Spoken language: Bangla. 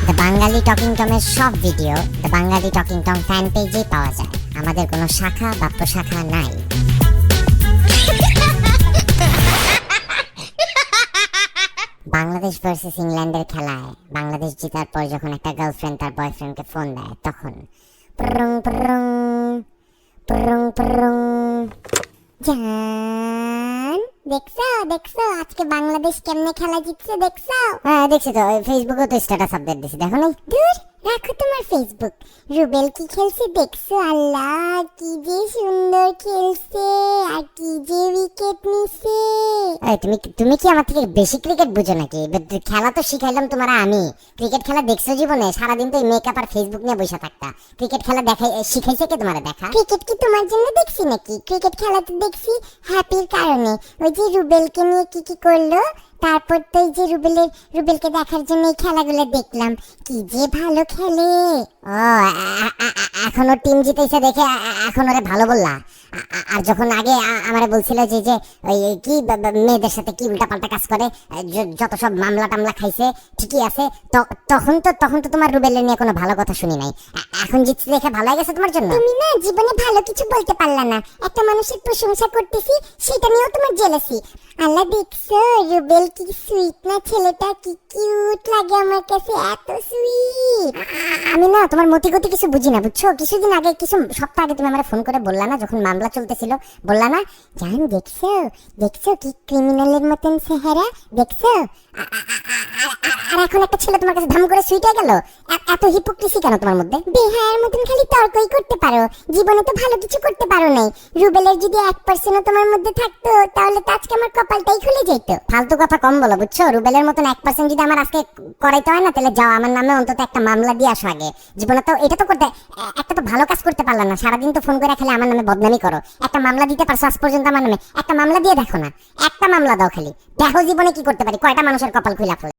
দ্য বাঙালি টকিং টমের সব video the Bangali talking Tom fan পেজেই পাওয়া যায়। আমাদের কোনো শাখা বা প্রশাখা নাই। বাংলাদেশ ভার্সেস ইংল্যান্ডের খেলায় বাংলাদেশ জেতার পর যখন একটা গার্লফ্রেন্ড তার বয়ফ্রেন্ডকে ফোন দেয়, তখন প্রং প্রং প্রং প্রং। জান দেখছো দেখছো আজকে বাংলাদেশ কেমনে খেলা জিতছে দেখছো? হ্যাঁ দেখছি তো, ফেসবুকে তো স্ট্যাটাস আপডেট দিছি, দেখো নাই? দূর রাখো তোমার ফেসবুক। রুবেল কি খেলছে দেখছো? আল্লাহ কি যে সুন্দর খেলছে, আর কি যে উইকেট নিছে। তুমি কি আমার থেকে বেশি ক্রিকেট বুঝো নাকি? খেলা তো শিখাইলাম তোমার আমি। ক্রিকেট খেলা দেখছো জীবনে? সারাদিন তো মেকআপ আর ফেসবুক নিয়ে বসে থাকতা। ক্রিকেট খেলা দেখাই শিখাইছে কে তোমার দেখা? ক্রিকেট কি তোমার জন্য দেখছি নাকি? ক্রিকেট খেলা তো দেখছি হ্যাপির কারণে। ওই যে রুবেলকে নিয়ে কি কি করলো, তারপর তো এই যে রুবেলকে দেখার জন্য এই খেলাগুলো দেখলাম। কি যে ভালো খেলে। ও এখনো টিম জিতেছে দেখে এখন ওরে ভালো বললা? আর যখন আগে আমারে বলছিল যে যে ওই কি মেয়েদের সাথে কি উল্টাপাল্টা কাজ করে, যত সব মামলা টামলা খাইছে, ঠিকই আছে, তখন তো তোমার রুবেলের নিয়ে কোনো ভালো কথা শুনি নাই। এখন জিতছে দেখে ভালো হয়ে গেছে তোমার জন্য? তুমি না জীবনে ভালো কিছু বলতে পারলা না। একটা মানুষের প্রশংসা করতেছি, সেটা নিয়েও তোমার জেলাসি। আল্লাহ দেখছো রুবেল কি সুইট না ছেলেটা, কি কিউট লাগে আমার কাছে, এত সুইট। আমি না তোমার মতি গতি কিছু বুঝি না, বুঝছো? কিছুদিন আগে, কিছু সপ্তাহ আগে তুমি আমার ফোন করে বললা না, যখন মামলা চলতেছিল, বললা না জান দেখছো দেখছো কি ক্রিমিনালের মতন চেহারা দেখছো? আর এখন একটা ছেলে তোমার কাছে ধাম করে সুইট হয়ে গেল। এত হিপোক্রিসি কেন তোমার মধ্যে? বেহায়ার মতন খালি তর্কই করতে পারো, জীবনে তো ভালো কিছু করতে পারো নাই। রুবেলের যদি 1% তোমার মধ্যে থাকতো, তাহলে তো আজকে আমার কপালটাই খুলে যেত। ফালতু কথা কম বলো, বুঝছো? রুবেলের মতন 1% যদি আমার আজকে করাইতে হয় না, তাহলে যাও আমার নামে অন্তত একটা মামলা দিয়ে আসো আগে। জীবনে তো এটা তো করতে, একটা তো ভালো কাজ করতে পারলা না। সারাদিন তো ফোন করে খালি আমার নামে বদনামি করো। একটা মামলা দিতে পারছো আজ পর্যন্ত আমার নামে? একটা মামলা দিয়ে দেখো না, একটা মামলা দাও খালি, দেখো জীবনে কি করতে পারি, কয়টা মানুষের কপাল খুলে ফেলে।